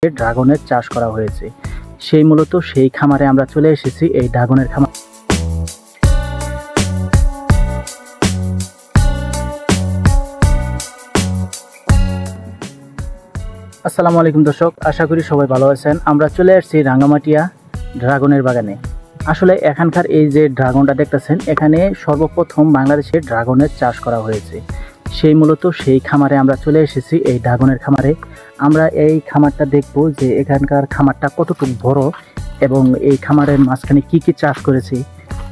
ড্রাগনের চাষ করা হয়েছে। মূলত সেই খামারে আমরা চলে এসেছি, এই ড্রাগনের খামার। আসসালামু আলাইকুম দর্শক, আশা করি সবাই ভালো আছেন। আমরা চলে আসছি রাঙ্গামাটিয়া ড্রাগনের বাগানে। আসলে এখানকার এই যে ড্রাগনটা দেখতেছেন, এখানে সর্বপ্রথম বাংলাদেশে ড্রাগনের চাষ করা হয়েছে। মূলত সেই খামারে আমরা চলে এসেছি, এই ড্রাগনের খামারে। আমরা এই খামারটা দেখব যে এখানকার খামারটা কতটুকু বড় এবং এই খামারের মাঝখানে কি কি চাষ করেছে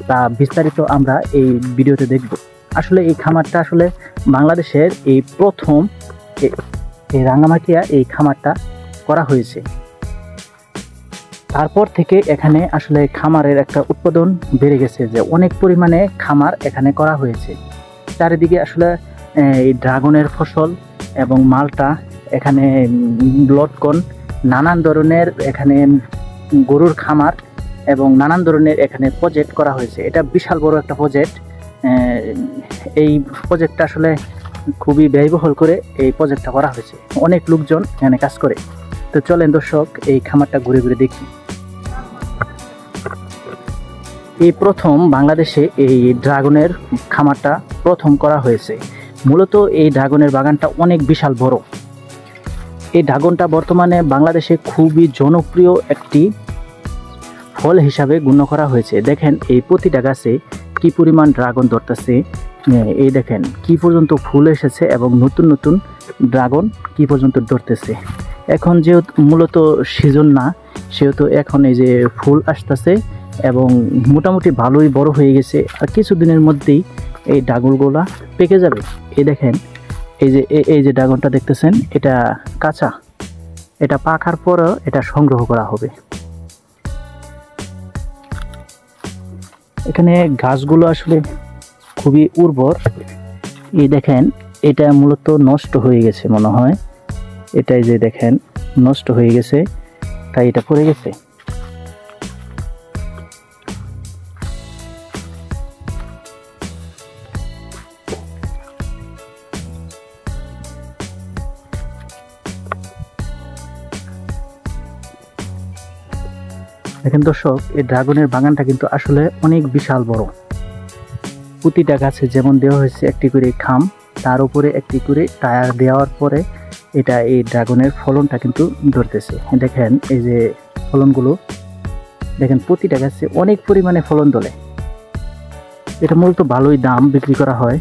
তা বিস্তারিত আমরা এই ভিডিওতে দেখব। আসলে এই খামারটা আসলে বাংলাদেশের এই প্রথম এই রাঙ্গামাটিয়া এই খামারটা করা হয়েছে। তারপর থেকে এখানে আসলে খামারের একটা উৎপাদন বেড়ে গেছে, যে অনেক পরিমাণে খামার এখানে করা হয়েছে। চারিদিকে আসলে এই ড্রাগনের ফসল এবং মালটা, এখানে লটকন, নানান ধরনের এখানে গরুর খামার এবং নানান ধরনের এখানে প্রজেক্ট করা হয়েছে। এটা বিশাল বড় একটা প্রজেক্ট। এই প্রজেক্টটা আসলে খুবই ব্যয়বহুল করে এই প্রজেক্টটা করা হয়েছে। অনেক লোকজন এখানে কাজ করে। তো চলেন দর্শক, এই খামারটা ঘুরে ঘুরে দেখি। এই প্রথম বাংলাদেশে এই ড্রাগনের খামারটা প্রথম করা হয়েছে। মূলত এই ড্রাগনের বাগানটা অনেক বিশাল বড়। এই ড্রাগনটা বর্তমানে বাংলাদেশে খুবই জনপ্রিয় একটি ফল হিসাবে গণ্য করা হয়েছে। দেখেন এই প্রতিটা গাছে কি পরিমাণ ড্রাগন ধরতেছে। এই দেখেন কি পর্যন্ত ফুল এসেছে এবং নতুন নতুন ড্রাগন কি পর্যন্ত ধরতেছে। এখন যেহেতু মূলত সিজন না, সেহেতু এখন এই যে ফুল আসতেছে এবং মোটামুটি ভালোই বড় হয়ে গেছে। আর কিছুদিনের মধ্যেই এই ড্রাগনগুলা পেকে যাবে। এই দেখেন এই যে ড্রাগনটা দেখতেছেন, এটা কাঁচা, এটা পাকার পরও এটা সংগ্রহ করা হবে। এখানে গাছগুলো আসলে খুবই উর্বর। এই দেখেন এটা মূলত নষ্ট হয়ে গেছে মনে হয়, এটাই যে দেখেন নষ্ট হয়ে গেছে, তাই এটা পড়ে গেছে। দেখেন দর্শক, এই ড্রাগনের বাগানটা কিন্তু আসলে অনেক বিশাল বড়। প্রতিটা গাছে যেমন দেওয়া হয়েছে একটি করে খাম, তার উপরে একটি করে টায়ার দেওয়ার পরে এটা এই ড্রাগনের ফলনটা কিন্তু ধরতেছে। দেখেন এই যে ফলনগুলো, দেখেন প্রতিটা গাছে অনেক পরিমাণে ফলন ধরে। এটা মূলত ভালোই দাম বিক্রি করা হয়।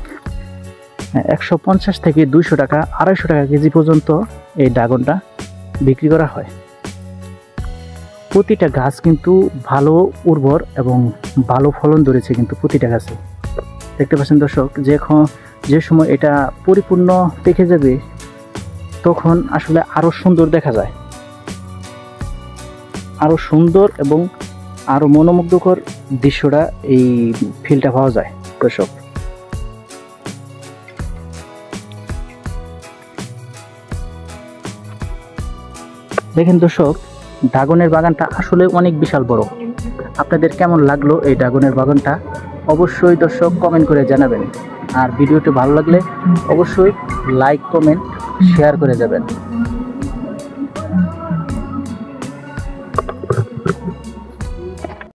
150 থেকে 200 টাকা, 250 টাকা কেজি পর্যন্ত এই ড্রাগনটা বিক্রি করা হয়। প্রতিটা গাছ কিন্তু ভালো উর্বর এবং ভালো ফলন ধরেছে কিন্তু প্রতিটা গাছে। দেখতে পাচ্ছেন দর্শক, যে সময় এটা পরিপূর্ণ পেকে যাবে তখন আসলে আরো সুন্দর দেখা যায়, আরো সুন্দর এবং আরো মনোমুগ্ধকর দৃশ্যটা এই ফিলটা পাওয়া যায় দর্শক। দেখেন দর্শক, ড্রাগনের বাগানটা আসলে অনেক বিশাল বড়। আপনাদের কেমন লাগলো এই ড্রাগনের বাগানটা অবশ্যই দর্শক কমেন্ট করে জানাবেন। আর ভিডিওটি ভালো লাগলে অবশ্যই লাইক, কমেন্ট, শেয়ার করে যাবেন।